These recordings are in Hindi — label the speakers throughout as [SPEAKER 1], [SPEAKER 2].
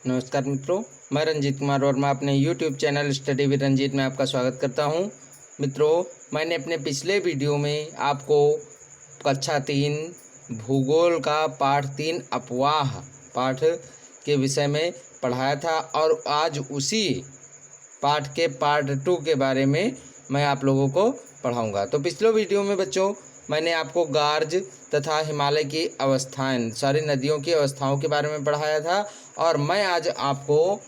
[SPEAKER 1] नमस्कार मित्रों, मैं रंजीत कुमार वर्मा अपने YouTube channel study with Ranjeet में आपका स्वागत करता हूं। मित्रों, मैंने अपने पिछले वीडियो में आपको कक्षा 3 भूगोल का पाठ 3 अपवाह पाठ के विषय में पढ़ाया था और आज उसी पाठ के पार्ट 2 के बारे में मैं आप लोगों को पढ़ाऊँगा। तो पिछले वीडियो में बच्चों मैंने आपको गार्ज तथा हिमालय की अवस्थाएं, सारी नदियों की अवस्थाओं के बारे में पढ़ाया था और मैं आज आपको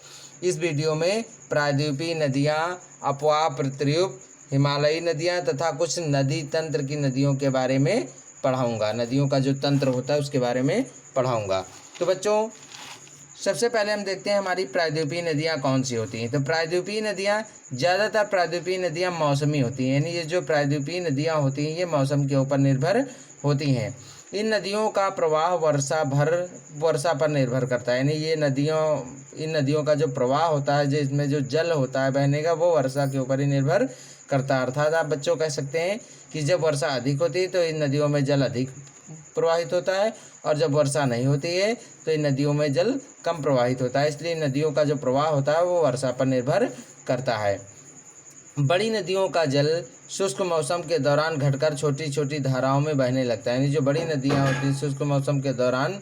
[SPEAKER 1] इस वीडियो में प्रायद्वीपीय नदियाँ, अपवाह प्रतिरूप, हिमालयी नदियाँ तथा कुछ नदी तंत्र की नदियों के बारे में पढ़ाऊँगा। नदियों का जो तंत्र होता है उसके बारे में पढ़ाऊँगा। तो बच्चों, सबसे पहले हम देखते हैं हमारी प्रायद्वीपीय नदियाँ कौन सी होती हैं। तो प्रायद्वीपीय नदियाँ, ज़्यादातर प्रायद्वीपीय नदियाँ मौसमी होती हैं, यानी ये जो प्रायद्वीपीय नदियाँ होती हैं ये मौसम के ऊपर निर्भर होती हैं। इन नदियों का प्रवाह वर्षा पर निर्भर करता है, यानी इन नदियों का जो प्रवाह होता है, जिसमें जो जल होता है बहने का, वो वर्षा के ऊपर ही निर्भर करता है। अर्थात आप बच्चों कह सकते हैं कि जब वर्षा अधिक होती है तो इन नदियों में जल अधिक प्रवाहित होता है और जब वर्षा नहीं होती है तो इन नदियों में जल कम प्रवाहित होता है। इसलिए नदियों का जो प्रवाह होता है वो वर्षा पर निर्भर करता है। बड़ी नदियों का जल शुष्क मौसम के दौरान घटकर छोटी छोटी धाराओं में बहने लगता है, यानी जो बड़ी नदियाँ होती हैं शुष्क मौसम के दौरान,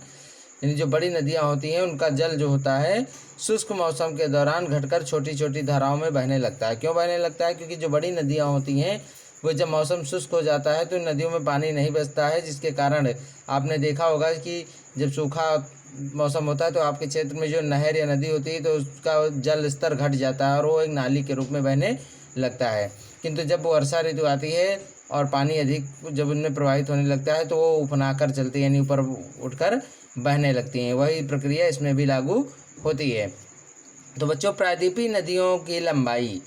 [SPEAKER 1] यानी जो बड़ी नदियाँ होती हैं उनका जल जो होता है शुष्क मौसम के दौरान घटकर छोटी छोटी धाराओं में बहने लगता है। क्यों बहने लगता है? क्योंकि जो बड़ी नदियाँ होती हैं वो जब मौसम शुष्क हो जाता है तो नदियों में पानी नहीं बचता है, जिसके कारण आपने देखा होगा कि जब सूखा मौसम होता है तो आपके क्षेत्र में जो नहर या नदी होती है तो उसका जल स्तर घट जाता है और वो एक नाली के रूप में बहने लगता है। किंतु जब वर्षा ऋतु आती है और पानी अधिक जब उनमें प्रवाहित होने लगता है तो वो उफनाकर चलती है, यानी ऊपर उठकर बहने लगती हैं। वही प्रक्रिया इसमें भी लागू होती है। तो बच्चों, प्रायद्वीपीय नदियों की लंबाई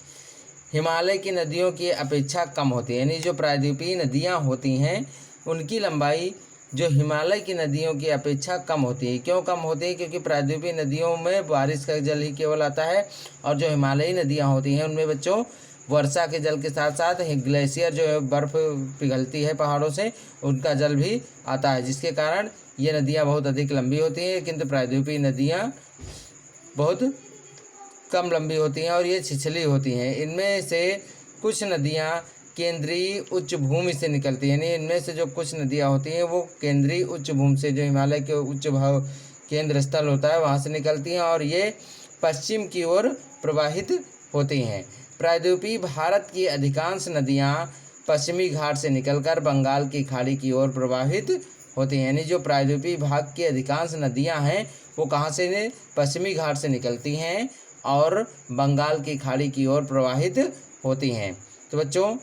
[SPEAKER 1] हिमालय की नदियों की अपेक्षा कम होती है, यानी जो प्रायद्वीपीय नदियाँ होती हैं उनकी लंबाई जो हिमालय की नदियों की अपेक्षा कम होती है। क्यों कम होती है? क्योंकि प्रायद्वीपीय नदियों में बारिश का जल ही केवल आता है और जो हिमालयी नदियाँ होती हैं उनमें बच्चों वर्षा के जल के साथ साथ ग्लेशियर जो है बर्फ़ पिघलती है पहाड़ों से, उनका जल भी आता है, जिसके कारण ये नदियाँ बहुत अधिक लंबी होती हैं। किंतु प्रायद्वीपीय नदियाँ बहुत कम लंबी होती हैं और ये छिछली होती हैं। इनमें से कुछ नदियाँ केंद्रीय उच्च भूमि से निकलती हैं, यानी इनमें से जो कुछ नदियाँ होती हैं वो केंद्रीय उच्च भूमि से, जो हिमालय के उच्च भाव केंद्र स्थल होता है वहाँ से निकलती हैं और ये पश्चिम की ओर प्रवाहित होती हैं। प्रायद्वीपीय भारत की अधिकांश नदियाँ पश्चिमी घाट से निकलकर बंगाल की खाड़ी की ओर प्रवाहित होती हैं, यानी जो प्रायद्वीपीय भाग की अधिकांश नदियाँ हैं वो कहाँ से पश्चिमी घाट से निकलती हैं और बंगाल की खाड़ी की ओर प्रवाहित होती हैं। तो बच्चों,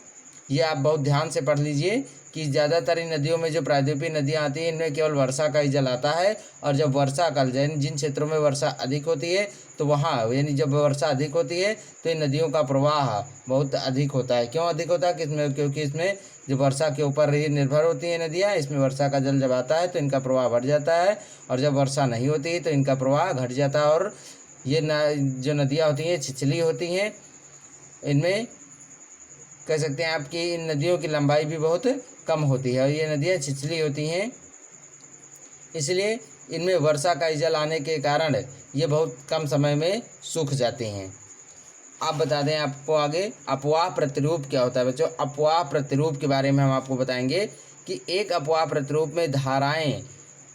[SPEAKER 1] ये आप बहुत ध्यान से पढ़ लीजिए कि ज़्यादातर इन नदियों में जो प्रायद्वीपीय नदियाँ आती हैं इनमें केवल वर्षा का ही जल आता है और जब वर्षा का जिन क्षेत्रों में वर्षा अधिक होती है तो वहाँ, यानी जब वर्षा अधिक होती है तो इन नदियों का प्रवाह बहुत अधिक होता है। क्यों अधिक होता है? क्योंकि इसमें जो वर्षा के ऊपर ही निर्भर होती हैं नदियाँ, इसमें वर्षा का जल जब आता है तो इनका प्रवाह बढ़ जाता है और जब वर्षा नहीं होती है तो इनका प्रवाह घट जाता है और ये जो नदियाँ होती हैं छिछली होती हैं। इनमें कह सकते हैं आपकी इन नदियों की लंबाई भी बहुत कम होती है और ये नदियाँ छिछली होती हैं, इसलिए इनमें वर्षा का जल आने के कारण ये बहुत कम समय में सूख जाती हैं। आप बता दें आपको आगे अपवाह प्रतिरूप क्या होता है। बच्चों, अपवाह प्रतिरूप के बारे में हम आपको बताएंगे कि एक अपवाह प्रतिरूप में धाराएं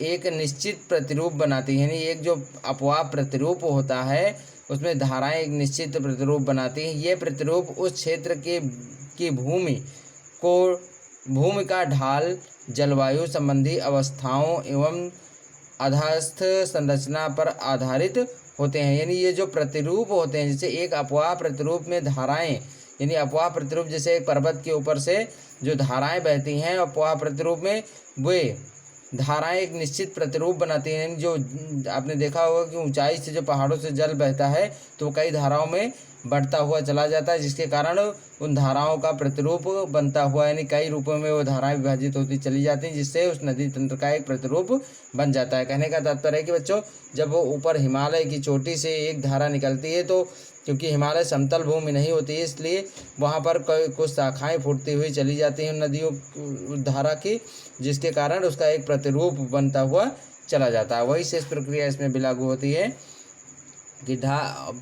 [SPEAKER 1] एक निश्चित प्रतिरूप बनाती हैं, यानी एक जो अपवाह प्रतिरूप होता है उसमें धाराएं एक निश्चित प्रतिरूप बनाती हैं। ये प्रतिरूप उस क्षेत्र की भूमि का ढाल, जलवायु संबंधी अवस्थाओं एवं अधस्थ संरचना पर आधारित होते हैं, यानी ये जो प्रतिरूप होते हैं, जैसे एक अपवाह प्रतिरूप में धाराएं, यानी अपवाह प्रतिरूप जैसे एक पर्वत के ऊपर से जो धाराएं बहती हैं अपवाह प्रतिरूप में, वे धाराएं एक निश्चित प्रतिरूप बनाती हैं। जो आपने देखा होगा कि ऊंचाई से जो पहाड़ों से जल बहता है तो कई धाराओं में बढ़ता हुआ चला जाता है, जिसके कारण उन धाराओं का प्रतिरूप बनता हुआ, यानी कई रूपों में वो धाराएं विभाजित होती चली जाती हैं, जिससे उस नदी तंत्र का एक प्रतिरूप बन जाता है। कहने का तात्पर्य है कि बच्चों, जब वो ऊपर हिमालय की चोटी से एक धारा निकलती है तो क्योंकि हिमालय समतल भूमि नहीं होती है इसलिए वहाँ पर कुछ शाखाएँ फूटती हुई चली जाती हैं नदियों धारा की, जिसके कारण उसका एक प्रतिरूप बनता हुआ चला जाता है। वही शेष प्रक्रिया इसमें भी लागू होती है। कि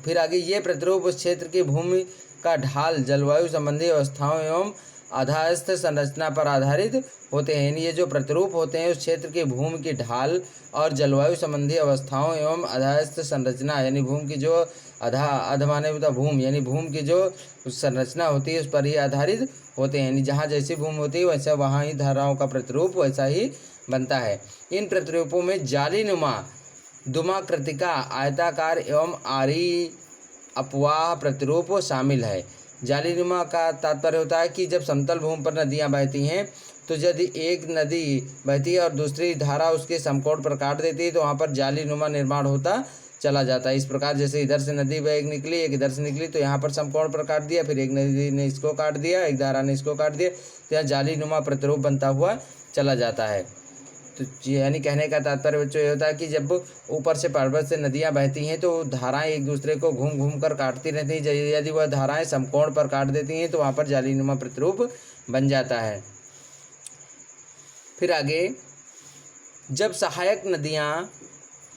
[SPEAKER 1] फिर आगे ये प्रतिरूप उस क्षेत्र की भूमि का ढाल, जलवायु संबंधी अवस्थाओं एवं आधारस्थ संरचना पर आधारित होते हैं। ये जो प्रतिरूप होते हैं उस क्षेत्र की भूमि की ढाल और जलवायु संबंधी अवस्थाओं एवं आधारस्थ संरचना, यानी भूमि की जो अधमानवता भूमि, यानी भूमि की जो संरचना होती है उस पर ही आधारित होते हैं। यानी जहाँ जैसी भूमि होती है वैसा वहाँ ही धाराओं का प्रतिरूप वैसा ही बनता है। इन प्रतिरूपों में जालीनुमा, दुमाकृतिका, आयताकार एवं आरी अपवाह प्रतिरूप शामिल है। जालीनुमा का तात्पर्य होता है कि जब समतल भूमि पर नदियां बहती हैं तो यदि एक नदी बहती है और दूसरी धारा उसके समकोण पर काट देती है तो वहाँ पर जालीनुमा निर्माण होता चला जाता है। इस प्रकार जैसे इधर से नदी बह निकली, एक इधर से निकली, तो यहाँ पर समकोण पर काट दिया, फिर एक नदी ने इसको काट दिया, एक धारा ने इसको काट दिया, तो यहाँ जालीनुमा प्रतिरूप बनता हुआ चला जाता है। तो यानी कहने का तात्पर्य बच्चों ये होता है कि जब ऊपर से पर्वत से नदियां बहती हैं तो धाराएं एक दूसरे को घूम घूम कर काटती रहती हैं। यदि वह धाराएं समकोण पर काट देती हैं तो वहाँ पर जालीनुमा प्रतिरूप बन जाता है। फिर आगे, जब सहायक नदियाँ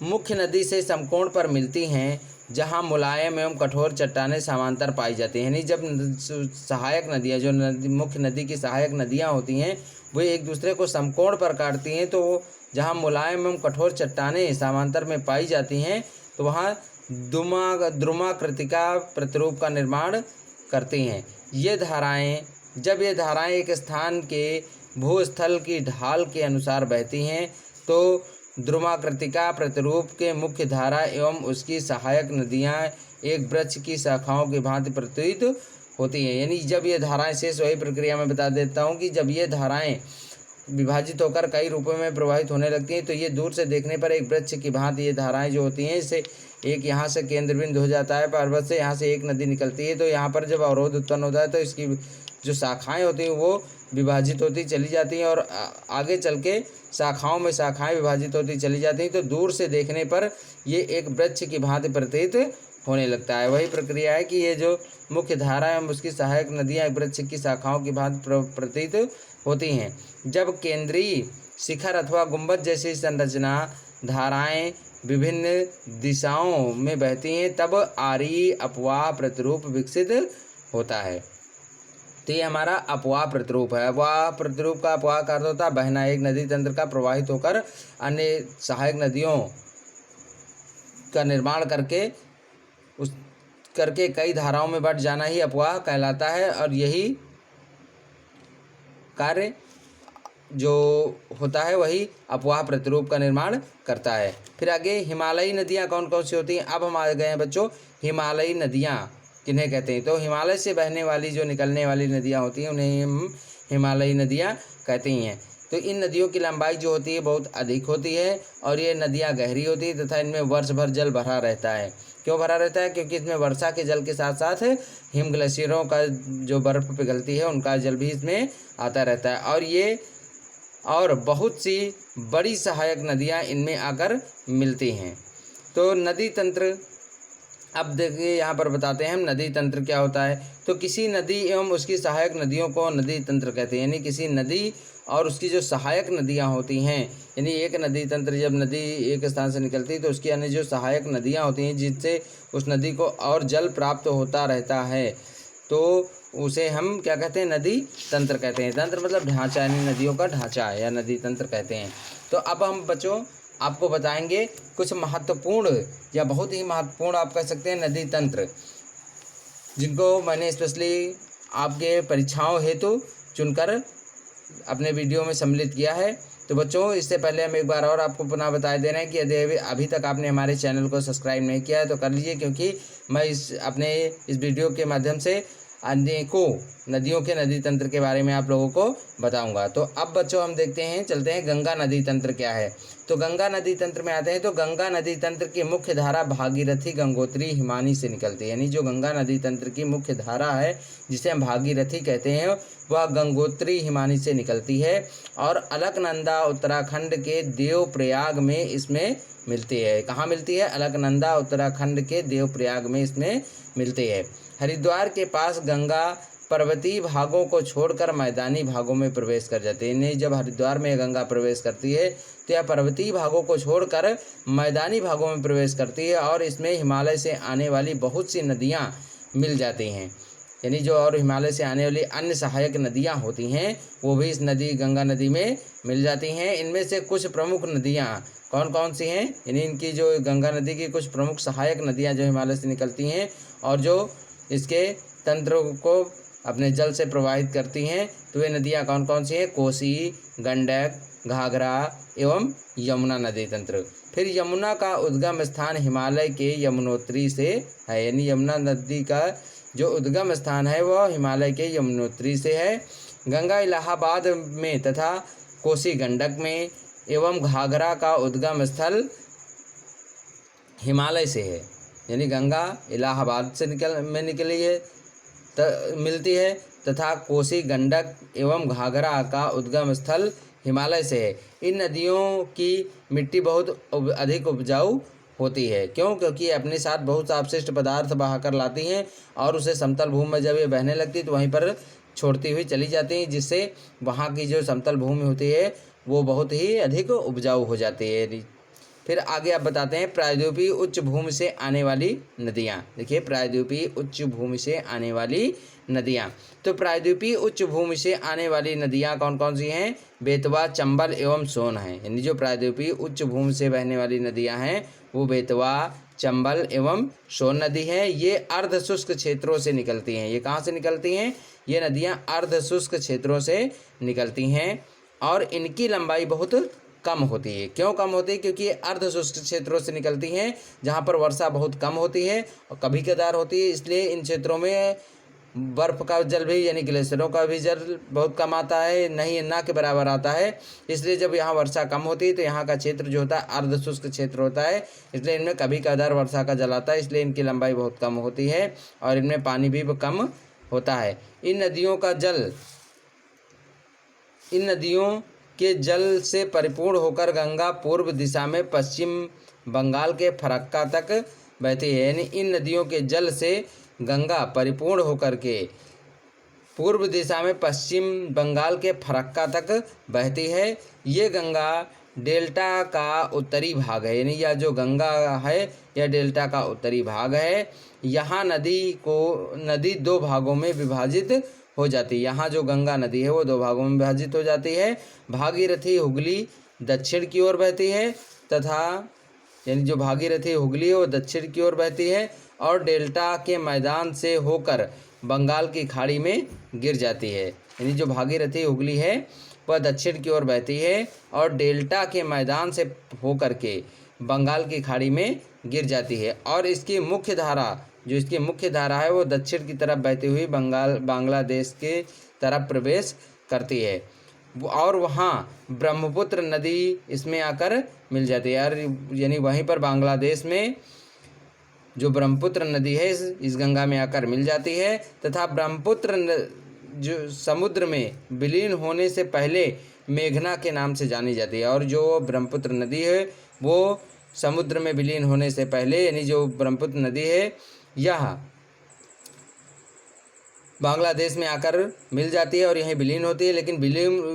[SPEAKER 1] मुख्य नदी से समकोण पर मिलती हैं जहाँ मुलायम एवं कठोर चट्टानें समांतर पाई जाती हैं, यानी जब सहायक नदियाँ, जो मुख्य नदी की सहायक नदियाँ होती हैं वो एक दूसरे को समकोण पर काटती हैं, तो जहाँ मुलायम एवं कठोर चट्टानें समांतर में पाई जाती हैं तो वहाँ द्रुमाकृतिका प्रतिरूप का निर्माण करती हैं। जब ये धाराएं एक स्थान के भूस्थल की ढाल के अनुसार बहती हैं तो द्रुमाकृतिका प्रतिरूप के मुख्य धारा एवं उसकी सहायक नदियाँ एक वृक्ष की शाखाओं की भांति प्रतीत होती हैं। यानी जब ये धाराएं, शेष वही प्रक्रिया में बता देता हूँ कि जब ये धाराएं विभाजित होकर कई रूपों में प्रवाहित होने लगती हैं तो ये दूर से देखने पर एक वृक्ष की भांति ये धाराएं जो होती हैं, इससे एक यहाँ से केंद्र बिंदु हो जाता है, पर्वत से यहाँ से एक नदी निकलती है, तो यहाँ पर जब अवरोध उत्पन्न होता है तो इसकी जो शाखाएँ होती हैं वो विभाजित होती चली जाती हैं और आगे चल के शाखाओं में शाखाएँ विभाजित होती चली जाती हैं, तो दूर से देखने पर ये एक वृक्ष की भांति प्रतीत होने लगता है। वही प्रक्रिया है कि ये जो मुख्य धारा एवं उसकी सहायक नदियाँ एक वृक्ष की शाखाओं की भांति प्रतीत होती हैं। जब केंद्रीय शिखर अथवा गुंबद जैसी संरचना धाराएं विभिन्न दिशाओं में बहती हैं तब आरी अपवाह प्रतिरूप विकसित होता है। तो ये हमारा अपवाह प्रतिरूप है। अपवाह प्रतिरूप का अपवाह का अर्थ होता है बहना, एक नदी तंत्र का प्रवाहित होकर अन्य सहायक नदियों का निर्माण करके कई धाराओं में बट जाना ही अपवाह कहलाता है और यही कार्य जो होता है वही अपवाह प्रतिरूप का निर्माण करता है। फिर आगे, हिमालयी नदियाँ कौन कौन सी होती हैं। अब हम आ गए हैं बच्चों हिमालयी नदियाँ किन्हें कहते हैं। तो हिमालय से बहने वाली जो निकलने वाली नदियाँ होती हैं उन्हें हम हिमालयी नदियाँ कहते हैं। तो इन नदियों की लंबाई जो होती है बहुत अधिक होती है और ये नदियाँ गहरी होती है तथा इनमें वर्ष भर जल भरा रहता है। क्यों भरा रहता है? क्योंकि इसमें वर्षा के जल के साथ साथ हिम ग्लेशियरों का जो बर्फ़ पिघलती है उनका जल भी इसमें आता रहता है और बहुत सी बड़ी सहायक नदियाँ इनमें आकर मिलती हैं। तो नदी तंत्र, अब देखिए यहाँ पर बताते हैं हम नदी तंत्र क्या होता है। तो किसी नदी एवं उसकी सहायक नदियों को नदी तंत्र कहते हैं। यानी किसी नदी और उसकी जो सहायक नदियाँ होती हैं, यानी एक नदी तंत्र, जब नदी एक स्थान से निकलती है तो उसकी अन्य जो सहायक नदियाँ होती हैं जिससे उस नदी को और जल प्राप्त होता रहता है तो उसे हम क्या कहते हैं? नदी तंत्र कहते हैं। तंत्र मतलब ढांचा, यानी नदियों का ढांचा है या नदी तंत्र कहते हैं। तो अब हम बच्चों आपको बताएंगे कुछ महत्वपूर्ण या बहुत ही महत्वपूर्ण आप कह सकते हैं नदी तंत्र, जिनको मैंने स्पेशली आपके परीक्षाओं हेतु चुनकर अपने वीडियो में सम्मिलित किया है। तो बच्चों, इससे पहले हम एक बार और आपको पुनः बताए दे रहे हैं कि यदि अभी तक आपने हमारे चैनल को सब्सक्राइब नहीं किया है तो कर लीजिए, क्योंकि मैं इस वीडियो के माध्यम से अनेकों नदियों के नदी तंत्र के बारे में आप लोगों को बताऊंगा। तो अब बच्चों हम चलते हैं गंगा नदी तंत्र क्या है। तो गंगा नदी तंत्र में आते हैं तो गंगा नदी तंत्र की मुख्य धारा भागीरथी, गंगोत्री, हिमानी से निकलती है। यानी जो गंगा नदी तंत्र की मुख्य धारा है जिसे हम भागीरथी कहते हैं वह गंगोत्री, हिमानी से निकलती है और अलकनंदा उत्तराखंड के देवप्रयाग में इसमें मिलती है। कहाँ मिलती है? अलकनंदा उत्तराखंड के देवप्रयाग में इसमें मिलती है। हरिद्वार के पास गंगा पर्वतीय भागों को छोड़कर मैदानी भागों में प्रवेश कर जाती है। नहीं, जब हरिद्वार में गंगा प्रवेश करती है तो यह पर्वतीय भागों को छोड़कर मैदानी भागों में प्रवेश करती है और इसमें हिमालय से आने वाली बहुत सी नदियाँ मिल जाती हैं। यानी जो और हिमालय से आने वाली अन्य सहायक नदियाँ होती हैं वो भी इस नदी गंगा नदी में मिल जाती हैं। इनमें से कुछ प्रमुख नदियाँ कौन कौन सी हैं, यानी इनकी जो गंगा नदी की कुछ प्रमुख सहायक नदियाँ जो हिमालय से निकलती हैं और जो इसके तंत्र को अपने जल से प्रवाहित करती हैं, तो वे नदियाँ कौन कौन सी हैं? कोसी, गंडक, घाघरा एवं यमुना नदी तंत्र। फिर यमुना का उद्गम स्थान हिमालय के यमुनोत्री से है, यानी यमुना नदी का जो उद्गम स्थान है वह हिमालय के यमुनोत्री से है। गंगा इलाहाबाद में तथा कोसी गंडक में एवं घाघरा का उद्गम स्थल हिमालय से है, यानी गंगा इलाहाबाद से निकली है मिलती है तथा कोसी गंडक एवं घाघरा का उद्गम स्थल हिमालय से है। इन नदियों की मिट्टी बहुत अधिक उपजाऊ होती है। क्यों? क्योंकि अपने साथ बहुत सा अपशिष्ट पदार्थ बहाकर लाती हैं और उसे समतल भूमि में जब ये बहने लगती है तो वहीं पर छोड़ती हुई चली जाती हैं, जिससे वहाँ की जो समतल भूमि होती है वो बहुत ही अधिक उपजाऊ हो जाती है। फिर आगे आप बताते हैं प्रायद्वीपीय उच्च भूमि से आने वाली नदियाँ। देखिए प्रायद्वीपीय उच्च भूमि से आने वाली नदियाँ, तो प्रायद्वीपीय उच्च भूमि से आने वाली नदियाँ कौन कौन सी हैं? बेतवा, चंबल एवं सोन हैं। यानी जो प्रायद्वीपीय उच्च भूमि से बहने वाली नदियाँ हैं वो बेतवा, चंबल एवं सोन नदी है। ये अर्ध शुष्क क्षेत्रों से निकलती हैं। ये कहाँ से निकलती हैं? ये नदियाँ अर्ध शुष्क क्षेत्रों से निकलती हैं और इनकी लंबाई बहुत कम होती है। क्यों कम होती है? क्योंकि ये अर्ध शुष्क क्षेत्रों से निकलती हैं जहाँ पर वर्षा बहुत कम होती है और कभी कदार होती है, इसलिए इन क्षेत्रों में बर्फ़ का जल भी यानी ग्लेशियरों का भी जल बहुत कम आता है, नहीं ना के बराबर आता है। इसलिए जब यहाँ वर्षा कम होती है तो यहाँ का क्षेत्र जो होता है अर्ध शुष्क क्षेत्र होता है, इसलिए इनमें कभी कदार वर्षा का जल आता है, इसलिए इनकी लंबाई बहुत कम होती है और इनमें पानी भी कम होता है। इन नदियों के जल से परिपूर्ण होकर गंगा पूर्व दिशा में पश्चिम बंगाल के फरक्का तक बहती है। यानी इन नदियों के जल से गंगा परिपूर्ण होकर के पूर्व दिशा में पश्चिम बंगाल के फरक्का तक बहती है। ये गंगा डेल्टा का उत्तरी भाग है, यानी यह जो गंगा है यह डेल्टा का उत्तरी भाग है। यहाँ नदी दो भागों में विभाजित हो जाती है। यहाँ जो गंगा नदी है वो दो भागों में विभाजित हो जाती है। भागीरथी हुगली दक्षिण की ओर बहती है तथा यानी जो भागीरथी हुगली है वो दक्षिण की ओर बहती है और डेल्टा के मैदान से होकर बंगाल की खाड़ी में गिर जाती है। यानी जो भागीरथी हुगली है वह दक्षिण की ओर बहती है और डेल्टा के मैदान से होकर के बंगाल की खाड़ी में गिर जाती है और इसकी मुख्य धारा है वो दक्षिण की तरफ बहती हुई बांग्लादेश के तरफ प्रवेश करती है और वहाँ ब्रह्मपुत्र नदी इसमें आकर मिल जाती है। यानी वहीं पर बांग्लादेश में जो ब्रह्मपुत्र नदी है इस गंगा में आकर मिल जाती है तथा ब्रह्मपुत्र जो समुद्र में विलीन होने से पहले मेघना के नाम से जानी जाती है और जो ब्रह्मपुत्र नदी है वो समुद्र में विलीन होने से पहले यानी जो ब्रह्मपुत्र नदी है यह बांग्लादेश में आकर मिल जाती है और यहीं विलीन होती है, लेकिन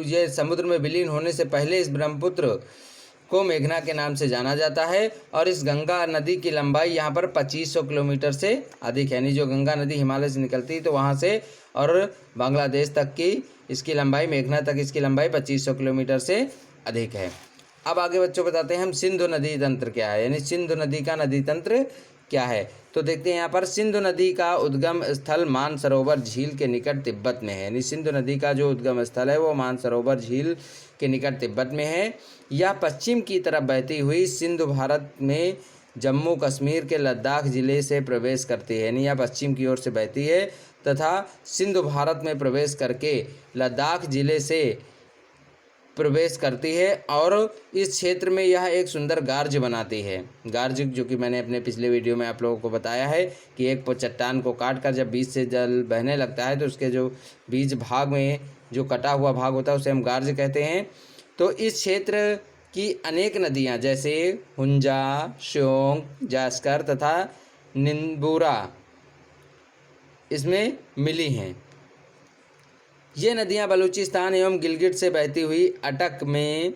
[SPEAKER 1] ये समुद्र में विलीन होने से पहले इस ब्रह्मपुत्र को मेघना के नाम से जाना जाता है और इस गंगा नदी की लंबाई यहाँ पर 2500 किलोमीटर से अधिक है। यानी जो गंगा नदी हिमालय से निकलती है तो वहाँ से और बांग्लादेश तक की इसकी लंबाई मेघना तक इसकी लंबाई 2500 किलोमीटर से अधिक है। अब आगे बच्चों बताते हैं हम सिंधु नदी तंत्र क्या है, यानी सिंधु नदी का नदी तंत्र क्या है। तो देखते हैं यहाँ पर सिंधु नदी का उद्गम स्थल मानसरोवर झील के निकट तिब्बत में है। यानी सिंधु नदी का जो उद्गम स्थल है वो मानसरोवर झील के निकट तिब्बत में है। यह पश्चिम की तरफ बहती हुई सिंधु भारत में जम्मू कश्मीर के लद्दाख ज़िले से प्रवेश करती है। यानी यह पश्चिम की ओर से बहती है तथा सिंधु भारत में प्रवेश करके लद्दाख ज़िले से प्रवेश करती है और इस क्षेत्र में यह एक सुंदर गार्ज बनाती है। गार्ज जो कि मैंने अपने पिछले वीडियो में आप लोगों को बताया है कि एक चट्टान को काट कर जब बीच से जल बहने लगता है तो उसके जो बीच भाग में जो कटा हुआ भाग होता है उसे हम गार्ज कहते हैं। तो इस क्षेत्र की अनेक नदियाँ जैसे हुंजा, श्योंक, जास्कर तथा निंबूरा इसमें मिली हैं। ये नदियाँ बलूचिस्तान एवं गिलगिट से बहती हुई अटक में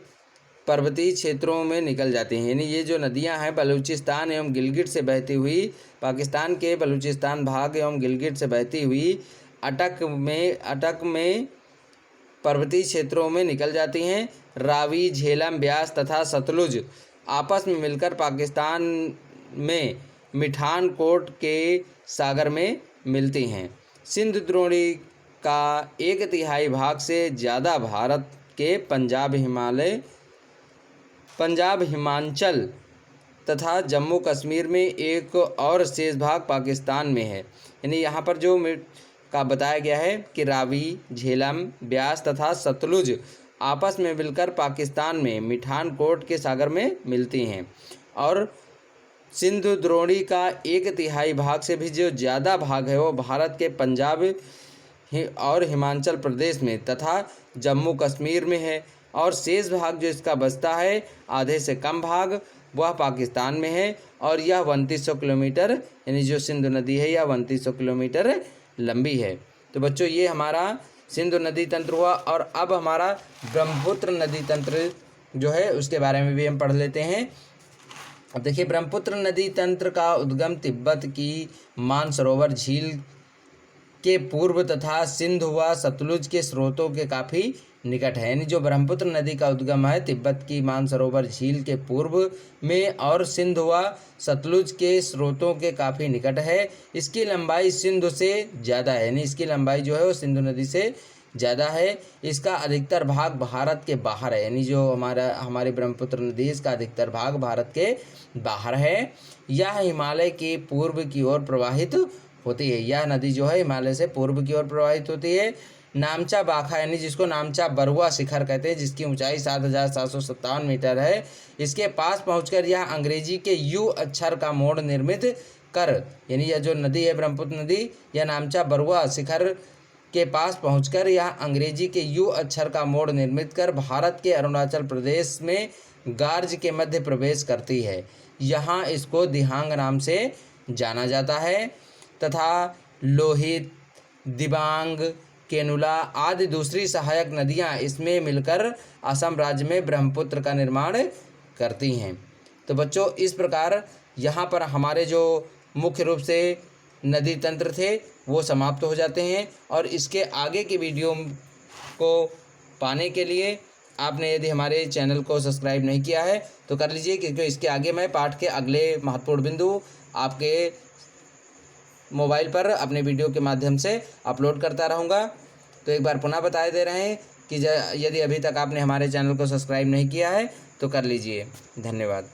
[SPEAKER 1] पर्वतीय क्षेत्रों में निकल जाती हैं। यानी ये जो नदियां हैं बलूचिस्तान एवं गिलगिट से बहती हुई, पाकिस्तान के बलूचिस्तान भाग एवं गिलगिट से बहती हुई अटक में पर्वतीय क्षेत्रों में निकल जाती हैं। रावी, झेलम, ब्यास तथा सतलुज आपस में मिलकर पाकिस्तान में मिठानकोट के सागर में मिलती हैं। सिंधु द्रोणी का 1/3 भाग से ज़्यादा भारत के पंजाब, हिमाचल तथा जम्मू कश्मीर में एक और शेष भाग पाकिस्तान में है। यानी यहाँ पर जो का बताया गया है कि रावी, झेलम, ब्यास तथा सतलुज आपस में मिलकर पाकिस्तान में मिठानकोट के सागर में मिलती हैं और सिंधु द्रोणी का 1/3 भाग से भी जो ज़्यादा भाग है वो भारत के पंजाब और हिमाचल प्रदेश में तथा जम्मू कश्मीर में है और शेष भाग जो इसका बचता है, आधे से कम भाग, वह पाकिस्तान में है और यह 2900 किलोमीटर, यानी जो सिंधु नदी है यह 2900 किलोमीटर लंबी है। तो बच्चों ये हमारा सिंधु नदी तंत्र हुआ और अब हमारा ब्रह्मपुत्र नदी तंत्र जो है उसके बारे में भी हम पढ़ लेते हैं। अब देखिए, ब्रह्मपुत्र नदी तंत्र का उद्गम तिब्बत की मानसरोवर झील के पूर्व तथा सिंधु व सतलुज के स्रोतों के काफ़ी निकट है। यानी जो ब्रह्मपुत्र नदी का उद्गम है तिब्बत की मानसरोवर झील के पूर्व में और सिंधु व सतलुज के स्रोतों के काफ़ी निकट है। इसकी लंबाई सिंधु से ज़्यादा है, यानी इसकी लंबाई जो है वो सिंधु नदी से ज़्यादा है। इसका अधिकतर भाग भारत के बाहर है, यानी जो हमारी ब्रह्मपुत्र नदी इसका अधिकतर भाग भारत के बाहर है। यह हिमालय के पूर्व की ओर प्रवाहित होती है। यह नदी जो है हिमालय से पूर्व की ओर प्रवाहित होती है। नामचा बाखा, यानी जिसको नामचा बरुआ शिखर कहते हैं, जिसकी ऊंचाई 7757 मीटर है, इसके पास पहुंचकर यह अंग्रेजी के यू अक्षर का मोड़ निर्मित कर, यानी यह जो नदी है ब्रह्मपुत्र नदी, यह नामचा बरुआ शिखर के पास पहुंचकर यह अंग्रेजी के यू अक्षर का मोड़ निर्मित कर भारत के अरुणाचल प्रदेश में गार्ज के मध्य प्रवेश करती है। यहाँ इसको दिहांग नाम से जाना जाता है तथा लोहित, दिबांग, केनुला आदि दूसरी सहायक नदियाँ इसमें मिलकर असम राज्य में ब्रह्मपुत्र का निर्माण करती हैं। तो बच्चों इस प्रकार यहाँ पर हमारे जो मुख्य रूप से नदी तंत्र थे वो समाप्त हो जाते हैं और इसके आगे की वीडियो को पाने के लिए आपने यदि हमारे चैनल को सब्सक्राइब नहीं किया है तो कर लीजिए, क्योंकि इसके आगे मैं पाठ के अगले महत्वपूर्ण बिंदु आपके मोबाइल पर अपने वीडियो के माध्यम से अपलोड करता रहूँगा। तो एक बार पुनः बता दे रहे हैं कि यदि अभी तक आपने हमारे चैनल को सब्सक्राइब नहीं किया है तो कर लीजिए। धन्यवाद।